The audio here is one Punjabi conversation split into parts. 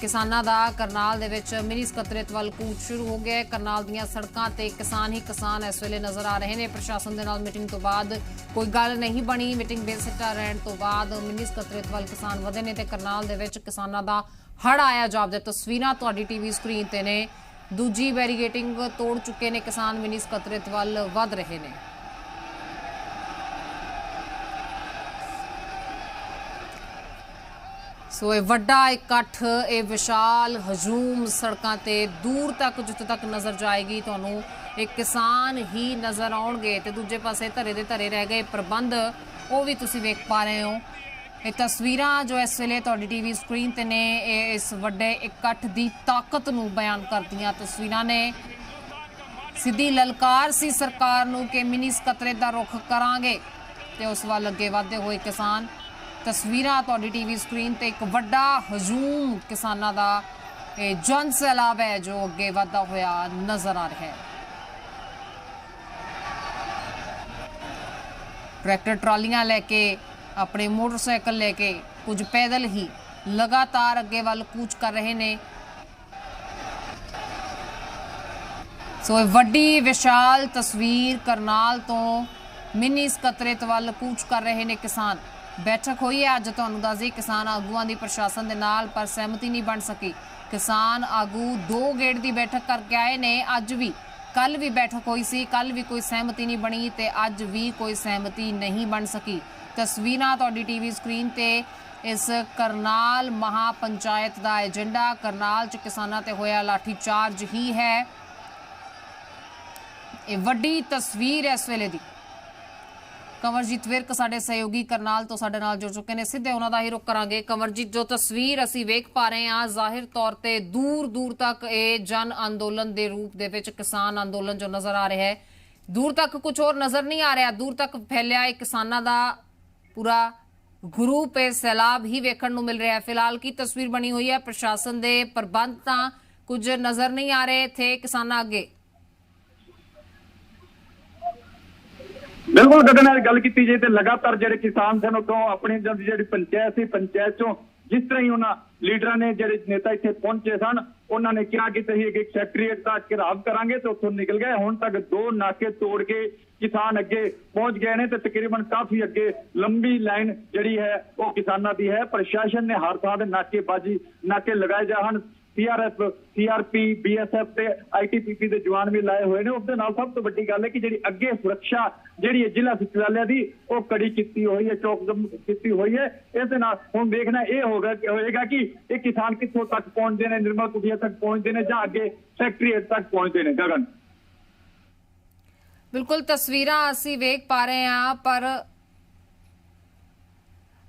ਕਿਸਾਨਾਂ ਦਾ ਕਰਨਾਲ ਦੇ ਵਿੱਚ ਮਿਨੀ ਸਕੱਤਰੇਤ ਵੱਲ ਕੂਚ ਸ਼ੁਰੂ ਹੋ ਗਿਆ ਹੈ। ਕਰਨਾਲ ਦੀਆਂ ਸੜਕਾਂ ਤੇ ਕਿਸਾਨ ਹੀ ਕਿਸਾਨ ਇਸ ਵੇਲੇ ਨਜ਼ਰ ਆ ਰਹੇ ਨੇ। ਪ੍ਰਸ਼ਾਸਨ ਦੇ ਨਾਲ ਮੀਟਿੰਗ ਤੋਂ ਬਾਅਦ ਕੋਈ ਗੱਲ ਨਹੀਂ ਬਣੀ। ਮੀਟਿੰਗ ਬੇਸਿੱਟਾ ਰਹਿਣ ਤੋਂ ਬਾਅਦ ਮਿਨੀ ਸਕੱਤਰੇਤ ਵੱਲ ਕਿਸਾਨ ਵਧੇ ਨੇ ਤੇ ਕਰਨਾਲ ਦੇ ਵਿੱਚ ਕਿਸਾਨਾਂ ਦਾ ਹੜ ਆਇਆ ਜਾਪਦਾ। ਤਸਵੀਰਾਂ ਤੁਹਾਡੀ ਟੀਵੀ ਸਕਰੀਨ ਤੇ ਨੇ। ਦੂਜੀ ਬੈਰੀਗੇਟਿੰਗ ਤੋੜ ਚੁੱਕੇ ਨੇ ਕਿਸਾਨ, ਮਿਨੀ ਸਕੱਤਰੇਤ ਵੱਲ ਵਧ ਰਹੇ ਨੇ। ਸੋ ਇਹ ਵੱਡਾ ਇਕੱਠ, ਇਹ ਵਿਸ਼ਾਲ ਹਜੂਮ ਸੜਕਾਂ ਤੇ ਦੂਰ ਤੱਕ ਜਿੱਥੇ ਤੱਕ ਨਜ਼ਰ ਜਾਏਗੀ ਤੁਹਾਨੂੰ ਇਹ ਕਿਸਾਨ ਹੀ ਨਜ਼ਰ ਆਉਣਗੇ ਤੇ ਦੂਜੇ ਪਾਸੇ ਧਰੇ ਦੇ ਧਰੇ ਰਹਿ ਗਏ ਪ੍ਰਬੰਧ ਉਹ ਵੀ ਤੁਸੀਂ ਵੇਖ ਪਾ ਰਹੇ ਹੋ। ਇਹ ਤਸਵੀਰਾਂ ਜੋ ਇਸ ਵੇਲੇ ਤੁਹਾਡੀ ਟੀਵੀ ਸਕਰੀਨ ਤੇ ਨੇ ਇਹ ਇਸ ਵੱਡੇ ਇਕੱਠ ਦੀ ਤਾਕਤ ਨੂੰ ਬਿਆਨ ਕਰਦੀਆਂ ਤਸਵੀਰਾਂ ਨੇ। ਸਿੱਧੀ ਲਲਕਾਰ ਸੀ ਸਰਕਾਰ ਨੂੰ ਕਿ ਮਿਨੀ ਸਕੱਤਰੇਤ ਦਾ ਰੁਖ ਕਰਾਂਗੇ ਤੇ ਉਸ ਵੱਲ ਅੱਗੇ ਵਧਦੇ ਹੋਏ ਕਿਸਾਨ। ਤਸਵੀਰਾਂ ਤੁਹਾਡੀ ਟੀਵੀ ਸਕਰੀਨ ਤੇ ਇੱਕ ਵੱਡਾ ਹਜੂਮ ਕਿਸਾਨਾਂ ਦਾ ਇਹ ਜਨ ਸੈਲਾਬ ਹੈ ਜੋ ਅੱਗੇ ਵਧਦਾ ਹੋਇਆ ਨਜ਼ਰ ਆ ਰਿਹਾ ਹੈ। ट्रैक्टर ट्रालियां लेके अपने मोटरसाइकिल लेके कुछ पैदल ही लगातार अगे वाल कूच कर रहे ने। सो वड्डी विशाल तस्वीर करनाल तो मिनी सकत्तरेत वाल कूच कर रहे ने किसान। बैठक हुई है अज तुहानूं दस दईए किसान आगूआं दी प्रशासन दे नाल पर सहमति नहीं बन सकी। किसान आगू 2 गेड़ की बैठक करके आए ने। अज भी कल भी बैठक हुई सी, कल भी कोई सहमति नहीं बनी ते अज भी कोई सहमति नहीं बन सकी। तस्वीरां तुहाडी टीवी स्क्रीन ते इस करनाल महापंचायत का एजेंडा करनाल च किसानां ते होया लाठी चार्ज ही है। ये वड्डी तस्वीर है इस वेले दी। कंवरजीत विरक साडे सहयोगी करनाल तो साडे नाल जुड़ चुके हैं, सीधे उन्हां दा ही रुख करांगे। कंवरजीत, जो तस्वीर असीं वेख पा रहे हैं जाहिर तौर ते दूर दूर तक ये जन अंदोलन के रूप दे विच किसान अंदोलन जो नज़र आ रहा है, दूर तक कुछ और नज़र नहीं आ रहा। दूर तक फैलिया किसानां दा पूरा ग्रुप है, सैलाब ही वेखण नूं मिल रहा है। फिलहाल की तस्वीर बनी हुई है, प्रशासन के प्रबंध तां कुछ नज़र नहीं आ रहे थे किसानां अगे। बिल्कुल गगन गल की जाए तो लगातार जो किसान सन उतों अपनी जी पंचायत से पंचायत चो जिस तरह ही उन्होंने लीडर ने जो नेता इतने पहुंचे सन उन्होंने क्या कि सैकटरीएट का घेराव करांगे तो उतों निकल गए। हुण तक 2 नाके तोड़ के किसान अगे पहुंच गए हैं तो तकरीबन काफी अगे लंबी लाइन जी है वो किसानों की है। प्रशासन ने हर थां नाके लगाए जा हैं। CRF, CRP, BSF ते ITPP के जवान भी लाए हुए हैं। उसके नाल सब तो बड़ी गल है कि जी अगे सुरक्षा जी जिला सचिवालय की वो कड़ी की हुई है, चौकदम की हुई है। इस हम देखना यह होगा कि ये किसान कितों तक पहुंचते हैं, निर्मल कुटिया तक पहुंचते हैं या अगे सैकटरीएट तक पहुंचते हैं। गगन बिल्कुल तस्वीरां असीं वेख पा रहे हैं पर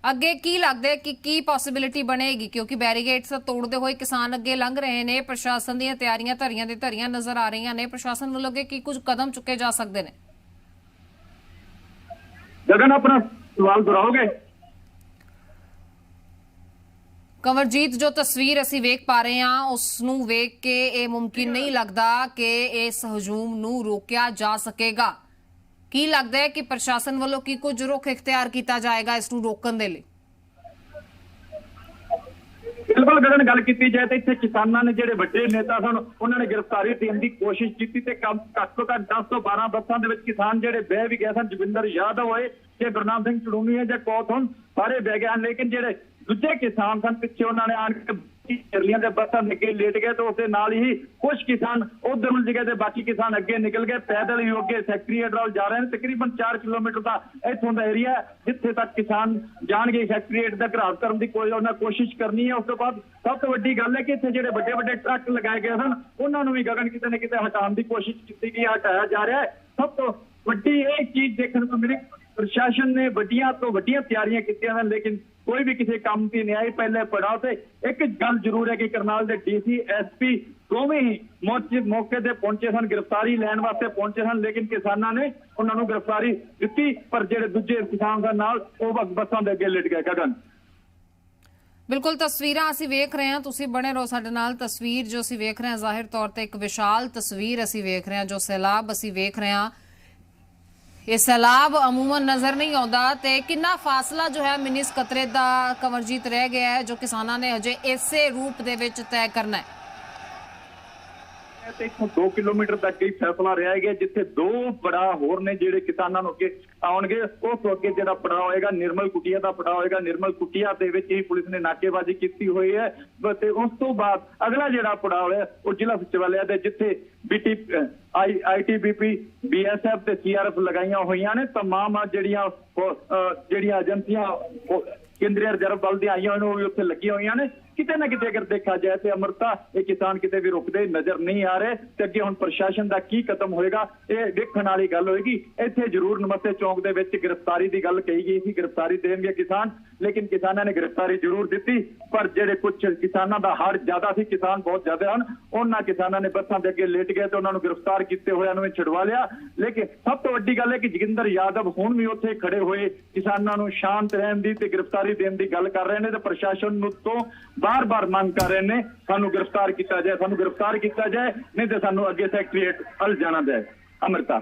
अगे की लगता है कि पॉसिबिलिटी बनेगी क्योंकि बैरीगेड्स तोड़ते हुए किसान अगे लंघ रहे हैं। प्रशासन दी तैयारियां धरियां दी धरियां नजर आ रही ने। प्रशासन वालों के की कुछ कदम चुके जा सकते हैं? गगन अपना सवाल दोहराओगे? कंवरजीत, जो तस्वीर असीं वेख पा रहे हैं उसनूं वेख के ये मुमकिन नहीं लगता कि इस हजूम नूं रोकिया जा सकेगा। की लगता है कि प्रशासन वालों की कुछ रुख इख्तियार किया जाएगा इसनूं रोकण दे लई? बिल्कुल गगन गल की जाए तो इतने किसानों ने जो बड़े नेता सन उन्होंने गिरफ्तारी देने की कोशिश की घट तो घट 10 तो 12 बसां दे विच किसान जो बह भी गए सन। जविंदर यादव होए या गुरनाम सिंह चड़ूमी है या कौथ होन सारे बह गए हैं। लेकिन जो दूजे किसान सन पिछे उन्होंने आन के चरलियां दे बसां निके लेट गए तो उसके नाल ही कुछ किसान उधर उलझ गए, बाकी किसान अगे निकल गए। पैदल ही अगे सैकटरीएट वाल जा रहे हैं। तकरीबन 4 किलोमीटर का इत्थों का एरिया जिथे तक किसान जाणगे सैकटरीएट का घेराव करने की कोशिश करनी है। उस तो बाद सब तो वड्डी गल है कि इत्थे जिहड़े वड्डे वड्डे ट्रक लगाए गए सन उन्होंने भी गगन किते न किते हटाने की कोशिश की गई, हटाया जा रहा है। सब तो वड्डी एक चीज देखने को मिली, प्रशासन ने वड्डियां तो वड्डियां तैयारियां कीतियां हैं लेकिन कोई भी किसी काम की नहीं आई। पहले पड़ाव से एक गल जरूर है कि करनाल के DC SP दोवें ही मौके पर पहुंचे सन, गिरफ्तारी लैन वास्ते पहुंचे सन लेकिन किसानों ने उन्होंने गिरफ्तारी दी पर जो दूजे किसान का नाल वो बसां दे अगे लिट गए। गगन बिल्कुल तस्वीरां असीं वेख रहे हैं, तुसीं बने रहो साडे नाल। तस्वीर जो असीं वेख रहे हैं जाहिर तौर ते एक विशाल तस्वीर असीं वेख रहे हैं, जो सैलाब असीं वेख रहे हैं ਇਹ ਸੈਲਾਬ ਅਮੂਮਨ ਨਜ਼ਰ ਨਹੀਂ ਆਉਂਦਾ ਤੇ ਕਿੰਨਾ ਫਾਸਲਾ ਜੋ ਹੈ ਮਿਨੀ ਸਕੱਤਰੇਤ ਦਾ ਕਮਰਜੀਤ ਰਹਿ ਗਿਆ ਹੈ ਜੋ ਕਿਸਾਨਾਂ ਨੇ ਹਜੇ ਇਸੇ ਰੂਪ ਦੇ ਵਿੱਚ ਤੈਅ ਕਰਨਾ ਹੈ। ਤੇ ਇੱਥੋਂ 2 ਕਿਲੋਮੀਟਰ ਤੱਕ ਹੀ ਫੈਸਲਾ ਰਿਹਾ ਗਿਆ, ਜਿੱਥੇ 2 ਪੜਾਅ ਹੋਰ ਨੇ ਜਿਹੜੇ ਕਿਸਾਨਾਂ ਨੂੰ ਅੱਗੇ ਆਉਣਗੇ। ਉਸ ਤੋਂ ਅੱਗੇ ਜਿਹੜਾ ਪੜਾਅ ਹੋਏਗਾ ਨਿਰਮਲ ਕੁਟੀਆ ਦਾ ਪੜਾਅ ਹੋਏਗਾ। ਨਿਰਮਲ ਕੁਟੀਆ ਦੇ ਵਿੱਚ ਹੀ ਪੁਲਿਸ ਨੇ ਨਾਕੇਬਾਜ਼ੀ ਕੀਤੀ ਹੋਈ ਹੈ ਤੇ ਉਸ ਤੋਂ ਬਾਅਦ ਅਗਲਾ ਜਿਹੜਾ ਪੜਾਅ ਹੋਇਆ ਉਹ ਜ਼ਿਲ੍ਹਾ ਸਚਿਵਾਲਿਆ ਦੇ, ਜਿੱਥੇ ITBP BSF ਤੇ CRF ਲਗਾਈਆਂ ਹੋਈਆਂ ਨੇ। ਤਮਾਮ ਜਿਹੜੀਆਂ ਏਜੰਸੀਆਂ ਕੇਂਦਰੀ ਰਿਜ਼ਰਵ ਬਲ ਦੀਆਂ ਆਈਆਂ ਹੋਈਆਂ ਉਹ ਵੀ ਉੱਥੇ ਲੱਗੀਆਂ ਹੋਈਆਂ ਨੇ। ਕਿਤੇ ਨਾ ਕਿਤੇ ਅਗਰ ਦੇਖਾ ਜਾਏ ਤੇ ਅਮਰਤਾ ਇਹ ਕਿਸਾਨ ਕਿਤੇ ਵੀ ਰੁਕਦੇ ਨਜ਼ਰ ਨਹੀਂ ਆ ਰਹੇ ਤੇ ਅੱਗੇ ਹੁਣ ਪ੍ਰਸ਼ਾਸਨ ਦਾ ਕੀ ਕਦਮ ਹੋਏਗਾ ਇਹ ਦੇਖਣ ਵਾਲੀ ਗੱਲ ਹੋਏਗੀ। ਇੱਥੇ ਜ਼ਰੂਰ ਨਮਸਤੇ ਚੌਂਕ ਦੇ ਵਿੱਚ ਗ੍ਰਿਫਤਾਰੀ ਦੀ ਗੱਲ ਕਹੀ ਗਈ ਸੀ, ਗ੍ਰਿਫਤਾਰੀ ਦੇਣਗੇ ਕਿਸਾਨ, ਲੇਕਿਨ ਕਿਸਾਨਾਂ ਨੇ ਗ੍ਰਿਫਤਾਰੀ ਜ਼ਰੂਰ ਦਿੱਤੀ। ਪਰ ਜਿਹੜੇ ਕੁਝ ਕਿਸਾਨਾਂ ਦਾ ਹੜ ਜ਼ਿਆਦਾ ਸੀ, ਕਿਸਾਨ ਬਹੁਤ ਜ਼ਿਆਦਾ ਹਨ, ਉਹਨਾਂ ਕਿਸਾਨਾਂ ਨੇ ਬੱਸਾਂ ਦੇ ਅੱਗੇ ਲੇਟ ਗਏ ਤੇ ਉਹਨਾਂ ਨੂੰ ਗ੍ਰਿਫਤਾਰ ਕੀਤੇ ਹੋਇਆਂ ਨੂੰ ਛੁਡਵਾ ਲਿਆ। ਲੇਕਿਨ ਸਭ ਤੋਂ ਵੱਡੀ ਗੱਲ ਹੈ ਕਿ ਜੋਗਿੰਦਰ ਯਾਦਵ ਹੁਣ ਵੀ ਉੱਥੇ ਖੜੇ ਹੋਏ ਕਿਸਾਨਾਂ ਨੂੰ ਸ਼ਾਂਤ ਰਹਿਣ ਦੀ ਤੇ ਗ੍ਰਿਫਤਾਰੀ ਦੇਣ ਦੀ ਗੱਲ ਕਰ ਰਹੇ ਨੇ ਤੇ ਪ੍ਰਸ਼ਾਸਨ ਨੂੰ ਤੋਂ ਬਾਰ-ਬਾਰ ਮੰਗ ਕਰ ਰਹੇ ਨੇ ਸਾਨੂੰ ਗ੍ਰਿਫਤਾਰ ਕੀਤਾ ਜਾਏ, ਸਾਨੂੰ ਗ੍ਰਿਫਤਾਰ ਕੀਤਾ ਜਾਏ, ਨਹੀਂ ਤੇ ਸਾਨੂੰ ਅੱਗੇ ਸੈਕਟਰੀਏਟ ਵੱਲ ਜਾਣਾ ਜਾਏ। ਅਮਰਤਾ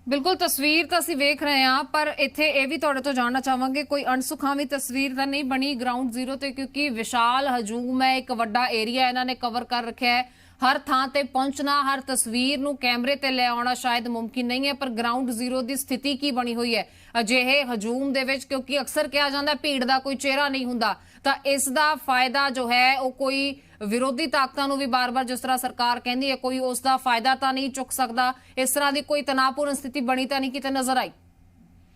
ਬਿਲਕੁਲ ਤਸਵੀਰ ਤਾਂ ਅਸੀਂ ਵੇਖ ਰਹੇ ਹਾਂ, ਪਰ ਇੱਥੇ ਇਹ ਵੀ ਤੁਹਾਡੇ ਤੋਂ ਜਾਣਨਾ ਚਾਹਾਂਗੇ ਕੋਈ ਅਣਸੁਖਾਵੀਂ ਤਸਵੀਰ ਤਾਂ ਨਹੀਂ ਬਣੀ ਗਰਾਊਂਡ ਜ਼ੀਰੋ ਤੇ, ਕਿਉਂਕਿ ਵਿਸ਼ਾਲ ਹਜੂਮ ਹੈ, ਇੱਕ ਵੱਡਾ ਏਰੀਆ ਇਹਨਾਂ ਨੇ ਕਵਰ ਕਰ ਰੱਖਿਆ ਹੈ। ਹਰ ਥਾਂ ਤੇ ਪਹੁੰਚਣਾ, ਹਰ ਤਸਵੀਰ ਨੂੰ ਕੈਮਰੇ ਤੇ ਲੈ ਆਉਣਾ ਸ਼ਾਇਦ ਮੁਮਕਿਨ ਨਹੀਂ ਹੈ, ਪਰ ਗਰਾਊਂਡ ਜ਼ੀਰੋ ਦੀ ਸਥਿਤੀ ਕੀ ਬਣੀ ਹੋਈ ਹੈ ਅਜਿਹੇ ਹਜੂਮ ਦੇ ਵਿੱਚ, ਕਿਉਂਕਿ ਅਕਸਰ ਕਿਹਾ ਜਾਂਦਾ ਭੀੜ ਦਾ ਕੋਈ ਚਿਹਰਾ ਨਹੀਂ ਹੁੰਦਾ, ਤਾਂ ਇਸ ਦਾ ਫਾਇਦਾ ਜੋ ਹੈ ਉਹ ਕੋਈ ਵਿਰੋਧੀ ਤਾਕਤਾਂ ਨੂੰ ਵੀ ਬਾਰ-ਬਾਰ ਜਿਸ ਤਰ੍ਹਾਂ ਸਰਕਾਰ ਕਹਿੰਦੀ ਹੈ ਕੋਈ ਉਸ ਦਾ ਫਾਇਦਾ ਤਾਂ ਨਹੀਂ ਚੁੱਕ ਸਕਦਾ। ਇਸ ਤਰ੍ਹਾਂ ਦੀ ਕੋਈ ਤਣਾਅਪੂਰਨ ਸਥਿਤੀ ਬਣੀ ਤਾਂ ਨਹੀਂ ਕਿਤੇ ਨਜ਼ਰ ਆਈ?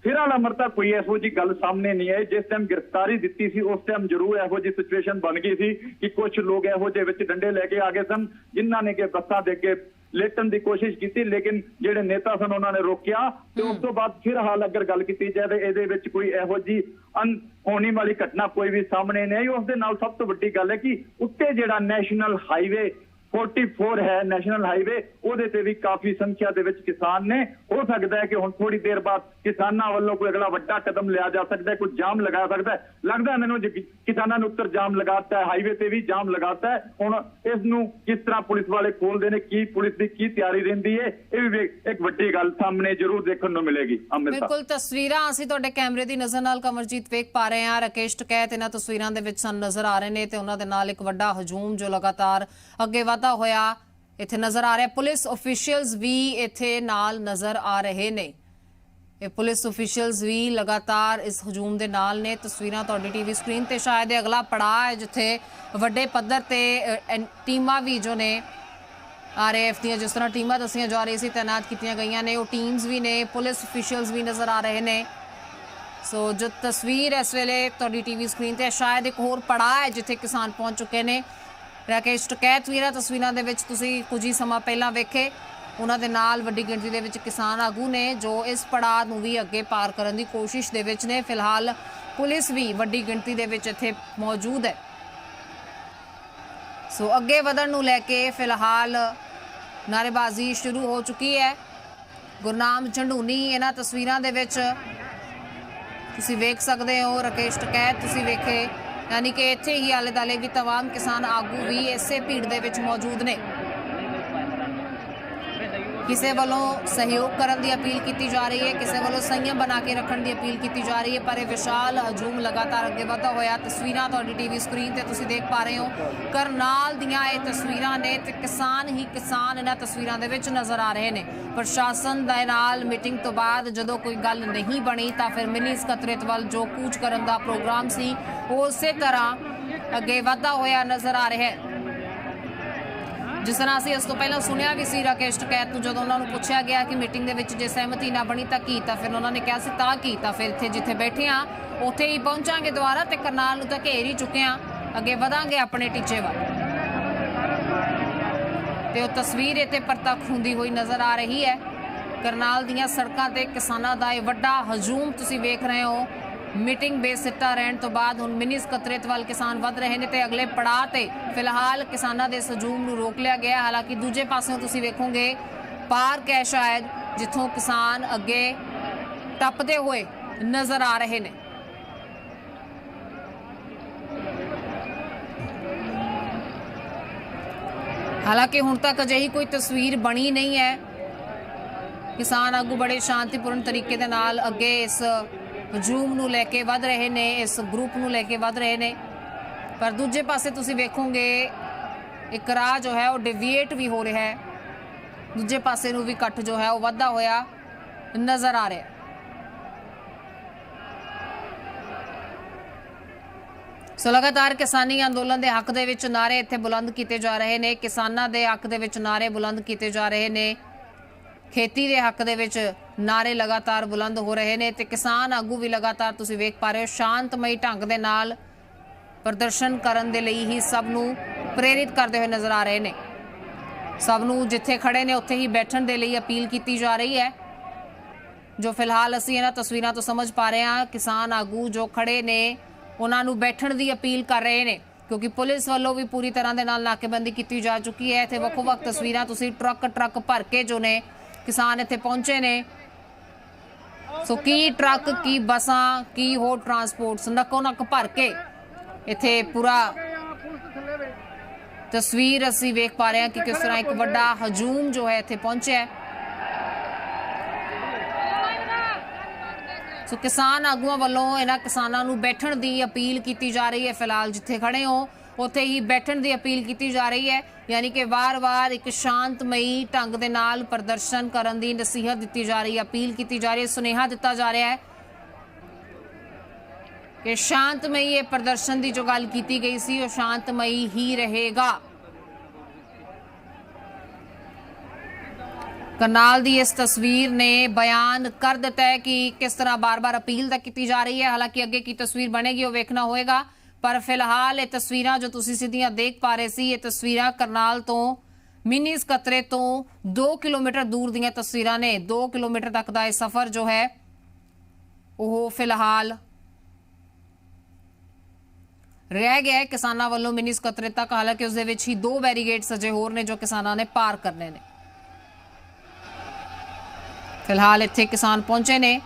ਫਿਲਹਾਲ ਅਮਰਤਾ ਕੋਈ ਇਹੋ ਜਿਹੀ ਗੱਲ ਸਾਹਮਣੇ ਨਹੀਂ ਆਈ। ਜਿਸ ਟਾਈਮ ਗ੍ਰਿਫਤਾਰੀ ਦਿੱਤੀ ਸੀ ਉਸ ਟਾਈਮ ਜ਼ਰੂਰ ਇਹੋ ਜਿਹੀ ਸਿਚੁਏਸ਼ਨ ਬਣ ਗਈ ਸੀ ਕਿ ਕੁਝ ਲੋਕ ਇਹੋ ਜਿਹੇ ਵਿੱਚ ਡੰਡੇ ਲੈ ਕੇ ਆ ਗਏ ਸਨ ਜਿਨ੍ਹਾਂ ਨੇ ਕਿ ਬੱਸਾਂ ਦੇ ਅੱਗੇ ਲੇਟਣ ਦੀ ਕੋਸ਼ਿਸ਼ ਕੀਤੀ, ਲੇਕਿਨ ਜਿਹੜੇ ਨੇਤਾ ਸਨ ਉਹਨਾਂ ਨੇ ਰੋਕਿਆ ਤੇ ਉਸ ਤੋਂ ਬਾਅਦ ਫਿਲਹਾਲ ਅਗਰ ਗੱਲ ਕੀਤੀ ਜਾਏ ਤੇ ਇਹਦੇ ਵਿੱਚ ਕੋਈ ਇਹੋ ਜਿਹੀ ਅਣਹੋਣੀ ਵਾਲੀ ਘਟਨਾ ਕੋਈ ਵੀ ਸਾਹਮਣੇ ਨਹੀਂ ਆਈ। ਉਸ ਦੇ ਨਾਲ ਸਭ ਤੋਂ ਵੱਡੀ ਗੱਲ ਹੈ ਕਿ ਉੱਤੇ ਜਿਹੜਾ ਨੈਸ਼ਨਲ ਹਾਈਵੇ 44 ਹੈ ਨੈਸ਼ਨਲ ਹਾਈਵੇ, ਉਹਦੇ ਤੇ ਵੀ ਕਾਫੀ ਸੰਖਿਆ ਦੇ ਵਿੱਚ ਕਿਸਾਨ ਨੇ। ਹੋ ਸਕਦਾ ਹੈ ਕਿ ਹੁਣ ਥੋੜੀ ਦੇਰ ਬਾਅਦ ਕਿਸਾਨਾਂ ਵੱਲੋਂ ਕੋਈ ਅਗਲਾ ਵੱਡਾ ਕਦਮ ਲਿਆ ਜਾ ਸਕਦਾ ਹੈ, ਕੋਈ ਜਾਮ ਲਗਾ ਸਕਦਾ ਹੈ। ਲੱਗਦਾ ਮੈਨੂੰ ਕਿਸਾਨਾਂ ਨੇ ਉੱਤਰ ਜਾਮ ਲਗਾਤਾ ਹੈ, ਹਾਈਵੇ ਤੇ ਵੀ ਜਾਮ ਲਗਾਤਾ ਹੈ। ਹੁਣ ਇਸ ਨੂੰ ਕਿਸ ਤਰ੍ਹਾਂ ਪੁਲਿਸ ਵਾਲੇ ਖੋਲਦੇ ਨੇ, ਕੀ ਪੁਲਿਸ ਦੀ ਕੀ ਤਿਆਰੀ ਰਹਿੰਦੀ ਹੈ, ਇਹ ਵੀ ਇੱਕ ਵੱਡੀ ਗੱਲ ਸਾਹਮਣੇ ਜ਼ਰੂਰ ਦੇਖਣ ਨੂੰ ਮਿਲੇਗੀ। ਬਿਲਕੁਲ ਤਸਵੀਰਾਂ ਅਸੀਂ ਤੁਹਾਡੇ ਕੈਮਰੇ ਦੀ ਨਜ਼ਰ ਨਾਲ ਕਮਰਜੀਤ ਵੇਖ ਪਾ ਰਹੇ ਹਾਂ। ਰਾਕੇਸ਼ ਟਕੈਤ ਇਹਨਾਂ ਤਸਵੀਰਾਂ ਦੇ ਵਿੱਚ ਸਾਨੂੰ ਨਜ਼ਰ ਆ ਰਹੇ ਨੇ ਤੇ ਉਹਨਾਂ ਦੇ ਨਾਲ ਇੱਕ ਵੱਡਾ ਹਜੂਮ ਜੋ ਲਗਾਤਾਰ ਅੱਗੇ ਵਧਦਾ ਹੋਇਆ ਇੱਥੇ ਨਜ਼ਰ ਆ ਰਿਹਾ। ਪੁਲਿਸ ਅਫੀਸ਼ੀਅਲਸ ਵੀ ਇੱਥੇ ਨਾਲ ਨਜ਼ਰ ਆ ਰਹੇ ਨੇ। ਇਹ ਪੁਲਿਸ ਅਫੀਸ਼ੀਅਲਸ ਵੀ ਲਗਾਤਾਰ ਇਸ ਹਜੂਮ ਦੇ ਨਾਲ ਨੇ। ਤਸਵੀਰਾਂ ਤੁਹਾਡੀ ਟੀਵੀ ਸਕਰੀਨ ਤੇ ਸ਼ਾਇਦ ਇਹ ਅਗਲਾ ਪੜਾਅ ਹੈ ਜਿੱਥੇ ਵੱਡੇ ਪੱਧਰ ਤੇ ਟੀਮਾਂ ਵੀ ਜੋ ਨੇ RAF ਦੀਆਂ ਜਿਸ ਤਰ੍ਹਾਂ ਟੀਮਾਂ ਦੱਸੀਆਂ ਜਾ ਰਹੀ ਸੀ ਤੈਨਾਤ ਕੀਤੀਆਂ ਗਈਆਂ ਨੇ, ਉਹ ਟੀਮਸ ਵੀ ਨੇ, ਪੁਲਿਸ ਅਫੀਸ਼ੀਅਲਸ ਵੀ ਨਜ਼ਰ ਆ ਰਹੇ ਨੇ। ਸੋ ਜੋ ਤਸਵੀਰ ਇਸ ਵੇਲੇ ਤੁਹਾਡੀ ਟੀਵੀ ਸਕਰੀਨ ਤੇ ਸ਼ਾਇਦ ਇੱਕ ਹੋਰ ਪੜਾਅ ਹੈ ਜਿੱਥੇ ਕਿਸਾਨ ਪਹੁੰਚ ਚੁੱਕੇ ਨੇ। ਰਾਕੇਸ਼ ਟਕੈਤ ਵੀਰਾਂ ਤਸਵੀਰਾਂ ਦੇ ਵਿੱਚ ਤੁਸੀਂ ਕੁਝ ਹੀ ਸਮਾਂ ਪਹਿਲਾਂ ਵੇਖੇ, ਉਹਨਾਂ ਦੇ ਨਾਲ ਵੱਡੀ ਗਿਣਤੀ ਦੇ ਵਿੱਚ ਕਿਸਾਨ ਆਗੂ ਨੇ ਜੋ ਇਸ ਪੜਾਅ ਨੂੰ ਵੀ ਅੱਗੇ ਪਾਰ ਕਰਨ ਦੀ ਕੋਸ਼ਿਸ਼ ਦੇ ਵਿੱਚ ਨੇ। ਫਿਲਹਾਲ ਪੁਲਿਸ ਵੀ ਵੱਡੀ ਗਿਣਤੀ ਦੇ ਵਿੱਚ ਇੱਥੇ ਮੌਜੂਦ ਹੈ। ਸੋ ਅੱਗੇ ਵਧਣ ਨੂੰ ਲੈ ਕੇ ਫਿਲਹਾਲ ਨਾਅਰੇਬਾਜ਼ੀ ਸ਼ੁਰੂ ਹੋ ਚੁੱਕੀ ਹੈ। ਗੁਰਨਾਮ ਝੰਡੂਨੀ ਇਹਨਾਂ ਤਸਵੀਰਾਂ ਦੇ ਵਿੱਚ ਤੁਸੀਂ ਵੇਖ ਸਕਦੇ ਹੋ। ਰਾਕੇਸ਼ ਟਕੈਤ ਤੁਸੀਂ ਵੇਖੇ, यानी कि इत्थे ही आले दाले भी तमाम किसान आगू भी इसे भीड़ दे विच मौजूद ने। किसी वालों सहयोग करने की अपील की जा रही है, किसी वालों संयम बना के रखने की अपील की जा रही है, पर यह विशाल हजूम लगातार अगे बढ़ता होया तस्वीरां तुहाडी टीवी स्क्रीन ते तुसीं देख पा रहे हो। करनाल दियां ये तस्वीरां ने ते किसान ही किसान इन्हां तस्वीरां दे विच नज़र आ रहे हैं। प्रशासन दे नाल मीटिंग तो बाद जदों कोई गल नहीं बनी तो फिर मिनी सकत्रेत वल जो कूच करन दा प्रोग्राम सी उस तरह अगे बढ़ता होया नज़र आ रहा है। जिस तरह असीं इस तो पहला सुनिया भी सी राकेश टकैत नूं जदों उन्हां नूं पुछया गया कि मीटिंग दे विच जे सहमति ना बनी तां की, तां फिर उन्होंने कहा सी तां की, तां फिर इत्थे जिथे बैठे हाँ उत्थे ही पहुंचांगे दुबारा ते करनाल नूं तां घेर ही चुके हाँ, अगे वधांगे अपने टीचे वल। ते ओह तस्वीर इत्थे प्रतक्ष हुंदी हुई नज़र आ रही है। करनाल दीयां सड़कां ते किसानां दा इह वड्डा हजूम तुसीं वेख रहे हो। मीटिंग बेसिट्टा रहने तो बाद हुण मिनी सकत्रेत वाल किसान वध रहे हैं ते अगले पड़ाव ते फिलहाल किसानां दे हजूम नूं रोक लिया गया। हालांकि दूजे पासों तुसीं वेखोगे पार्क है शायद जिथों किसान अगे टपदे हुए नज़र आ रहे हैं। ਹਾਲਾਂਕਿ ਹੁਣ ਤੱਕ ਅਜਿਹੀ ਕੋਈ ਤਸਵੀਰ ਬਣੀ ਨਹੀਂ ਹੈ। ਕਿਸਾਨ ਆਗੂ ਬੜੇ ਸ਼ਾਂਤੀਪੂਰਨ ਤਰੀਕੇ ਦੇ ਨਾਲ ਅੱਗੇ ਇਸ ਹਜੂਮ ਨੂੰ ਲੈ ਕੇ ਵਧ ਰਹੇ ਨੇ, ਇਸ ਗਰੁੱਪ ਨੂੰ ਲੈ ਕੇ ਵਧ ਰਹੇ ਨੇ। ਪਰ ਦੂਜੇ ਪਾਸੇ ਤੁਸੀਂ ਵੇਖੋਗੇ ਇੱਕ ਰਾਹ ਜੋ ਹੈ ਉਹ ਡਿਵੀਏਟ ਵੀ ਹੋ ਰਿਹਾ ਹੈ, ਦੂਜੇ ਪਾਸੇ ਨੂੰ ਵੀ ਇਕੱਠ ਜੋ ਹੈ ਉਹ ਵੱਧਦਾ ਹੋਇਆ ਨਜ਼ਰ ਆ ਰਿਹਾ। ਸੋ ਲਗਾਤਾਰ ਕਿਸਾਨੀ ਅੰਦੋਲਨ ਦੇ ਹੱਕ ਦੇ ਵਿੱਚ ਨਾਰੇ ਇੱਥੇ ਬੁਲੰਦ ਕੀਤੇ ਜਾ ਰਹੇ ਨੇ, ਕਿਸਾਨਾਂ ਦੇ ਹੱਕ ਦੇ ਵਿੱਚ ਨਾਰੇ ਬੁਲੰਦ ਕੀਤੇ ਜਾ ਰਹੇ ਨੇ, ਖੇਤੀ ਦੇ ਹੱਕ ਦੇ ਵਿੱਚ ਨਾਰੇ ਲਗਾਤਾਰ ਬੁਲੰਦ ਹੋ ਰਹੇ ਨੇ ਤੇ ਕਿਸਾਨ ਆਗੂ ਵੀ ਲਗਾਤਾਰ ਤੁਸੀਂ ਵੇਖ ਪਾ ਰਹੇ ਹੋ ਸ਼ਾਂਤਮਈ ਢੰਗ ਦੇ ਨਾਲ ਪ੍ਰਦਰਸ਼ਨ ਕਰਨ ਦੇ ਲਈ ਹੀ ਸਭ ਨੂੰ ਪ੍ਰੇਰਿਤ ਕਰਦੇ ਹੋਏ ਨਜ਼ਰ ਆ ਰਹੇ ਨੇ। ਸਭ ਨੂੰ ਜਿੱਥੇ ਖੜੇ ਨੇ ਉੱਥੇ ਹੀ ਬੈਠਣ ਦੇ ਲਈ ਅਪੀਲ ਕੀਤੀ ਜਾ ਰਹੀ ਹੈ। ਜੋ ਫਿਲਹਾਲ ਅਸੀਂ ਇਹਨਾਂ ਤਸਵੀਰਾਂ ਤੋਂ ਸਮਝ ਪਾ ਰਹੇ ਹਾਂ, ਕਿਸਾਨ ਆਗੂ ਜੋ ਖੜੇ ਨੇ ਉਹਨਾਂ ਨੂੰ ਬੈਠਣ ਦੀ ਅਪੀਲ ਕਰ ਰਹੇ ਨੇ, ਕਿਉਂਕਿ ਪੁਲਿਸ ਵੱਲੋਂ ਵੀ ਪੂਰੀ ਤਰ੍ਹਾਂ ਦੇ ਨਾਲ ਨਾਕੇਬੰਦੀ ਕੀਤੀ ਜਾ ਚੁੱਕੀ ਹੈ। ਇੱਥੇ ਵੱਖੋ-ਵੱਖ ਤਸਵੀਰਾਂ ਤੁਸੀਂ ਟਰੱਕ ਭਰ ਕੇ ਜੋ ਨੇ ਕਿਸਾਨ ਇੱਥੇ ਪਹੁੰਚੇ ਨੇ। ਸੋ ਕੀ ਟਰੱਕ, ਕੀ ਬੱਸਾਂ, ਕੀ ਹੋਰ ਟਰਾਂਸਪੋਰਟਸ ਨੱਕੋ ਨੱਕ ਭਰ ਕੇ ਇੱਥੇ ਪੂਰਾ ਤਸਵੀਰ ਅਸੀਂ ਵੇਖ ਪਾ ਰਹੇ ਹਾਂ ਕਿ ਕਿਸ ਤਰ੍ਹਾਂ ਇੱਕ ਵੱਡਾ ਹਜੂਮ ਜੋ ਹੈ ਇੱਥੇ ਪਹੁੰਚਿਆ ਹੈ। ਸੋ ਕਿਸਾਨ ਆਗੂਆਂ ਵੱਲੋਂ ਇਹਨਾਂ ਕਿਸਾਨਾਂ ਨੂੰ ਬੈਠਣ ਦੀ ਅਪੀਲ ਕੀਤੀ ਜਾ ਰਹੀ ਹੈ। ਫਿਲਹਾਲ ਜਿੱਥੇ ਖੜੇ ਹੋ ਉੱਥੇ ਹੀ ਬੈਠਣ ਦੀ ਅਪੀਲ ਕੀਤੀ ਜਾ ਰਹੀ ਹੈ, ਯਾਨੀ ਕਿ ਵਾਰ-ਵਾਰ ਇੱਕ ਸ਼ਾਂਤਮਈ ਢੰਗ ਦੇ ਨਾਲ ਪ੍ਰਦਰਸ਼ਨ ਕਰਨ ਦੀ ਨਸੀਹਤ ਦਿੱਤੀ ਜਾ ਰਹੀ ਹੈ, ਅਪੀਲ ਕੀਤੀ ਜਾ ਰਹੀ ਹੈ, ਸੁਨੇਹਾ ਦਿੱਤਾ ਜਾ ਰਿਹਾ ਹੈ ਕਿ ਸ਼ਾਂਤਮਈ ਇਹ ਪ੍ਰਦਰਸ਼ਨ ਦੀ ਜੋ ਗੱਲ ਕੀਤੀ ਗਈ ਸੀ ਉਹ ਸ਼ਾਂਤਮਈ ਹੀ ਰਹੇਗਾ। ਕਰਨਾਲ ਦੀ ਇਸ ਤਸਵੀਰ ਨੇ ਬਿਆਨ ਕਰ ਦਿੱਤਾ ਹੈ ਕਿ ਕਿਸ ਤਰ੍ਹਾਂ ਬਾਰ-ਬਾਰ ਅਪੀਲ ਤਾਂ ਕੀਤੀ ਜਾ ਰਹੀ ਹੈ। ਹਾਲਾਂਕਿ ਅੱਗੇ ਕੀ ਤਸਵੀਰ ਬਣੇਗੀ ਉਹ ਵੇਖਣਾ ਹੋਏਗਾ, ਪਰ ਫਿਲਹਾਲ ਇਹ ਤਸਵੀਰਾਂ ਜੋ ਤੁਸੀਂ ਸਿੱਧੀਆਂ ਦੇਖ ਪਾ ਰਹੇ ਸੀ, ਇਹ ਤਸਵੀਰਾਂ ਕਰਨਾਲ ਤੋਂ ਮਿੰਨੀ ਸਕੱਤਰੇ ਤੋਂ 2 ਕਿਲੋਮੀਟਰ ਦੂਰ ਦੀਆਂ ਤਸਵੀਰਾਂ ਨੇ। 2 ਕਿਲੋਮੀਟਰ ਤੱਕ ਦਾ ਇਹ ਸਫ਼ਰ ਜੋ ਹੈ ਉਹ ਫਿਲਹਾਲ ਰਹਿ ਗਿਆ ਹੈ ਕਿਸਾਨਾਂ ਵੱਲੋਂ ਮਿੰਨੀ ਸਕੱਤਰੇ ਤੱਕ। ਹਾਲਾਂਕਿ ਉਸ ਦੇ ਵਿੱਚ ਹੀ 2 ਬੈਰੀਗੇਡਸ ਅਜੇ ਹੋਰ ਨੇ ਜੋ ਕਿਸਾਨਾਂ ਨੇ ਪਾਰ ਕਰਨੇ ਨੇ। ਫਿਲਹਾਲ ਇੱਥੇ ਕਿਸਾਨ ਪਹੁੰਚੇ ਨੇ,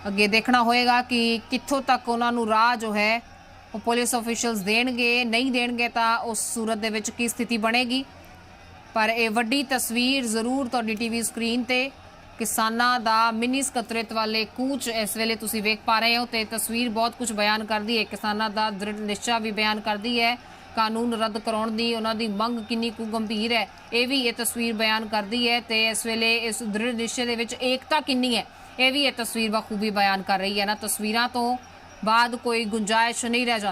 ਅੱਗੇ ਦੇਖਣਾ ਹੋਏਗਾ ਕਿ ਕਿੱਥੋਂ ਤੱਕ ਉਹਨਾਂ ਨੂੰ ਰਾਹ ਜੋ ਹੈ ਉਹ ਪੁਲਿਸ ਆਫੀਸ਼ੀਅਲਸ ਦੇਣਗੇ, ਨਹੀਂ ਦੇਣਗੇ ਤਾਂ ਉਸ ਸੂਰਤ ਦੇ ਵਿੱਚ ਕੀ ਸਥਿਤੀ ਬਣੇਗੀ। ਪਰ ਇਹ ਵੱਡੀ ਤਸਵੀਰ ਜ਼ਰੂਰ ਤੁਹਾਡੀ ਟੀਵੀ ਸਕਰੀਨ ਤੇ ਕਿਸਾਨਾਂ ਦਾ ਮਿੰਨੀ ਸਕੱਤਰੇਤ ਵਾਲੇ ਕੂਚ ਇਸ ਵੇਲੇ ਤੁਸੀਂ ਵੇਖ ਪਾ ਰਹੇ ਹੋ ਤੇ ਤਸਵੀਰ ਬਹੁਤ ਕੁਝ ਬਿਆਨ ਕਰਦੀ ਹੈ। ਕਿਸਾਨਾਂ ਦਾ ਦ੍ਰਿੜ ਨਿਸ਼ਚਾ ਵੀ ਬਿਆਨ ਕਰਦੀ ਹੈ, ਕਾਨੂੰਨ ਰੱਦ ਕਰਾਉਣ ਦੀ ਉਹਨਾਂ ਦੀ ਮੰਗ ਕਿੰਨੀ ਕੁ ਗੰਭੀਰ ਹੈ ਇਹ ਵੀ ਇਹ ਤਸਵੀਰ ਬਿਆਨ ਕਰਦੀ ਹੈ ਤੇ ਇਸ ਵੇਲੇ ਇਸ ਦ੍ਰਿੜ ਨਿਸ਼ਚੇ ਦੇ ਵਿੱਚ ਏਕਤਾ ਕਿੰਨੀ ਹੈ ਇਹ ਵੀ ਇਹ ਤਸਵੀਰ ਬਖੂਬੀ ਬਿਆਨ ਕਰ ਰਹੀ ਹੈ। ਨਾ ਤਸਵੀਰਾਂ ਤੋਂ ਬਾਅਦ ਕੋਈ ਗੁੰਜਾਇਸ਼ ਨਹੀਂ ਰਹਿ ਜਾਂਦੀ।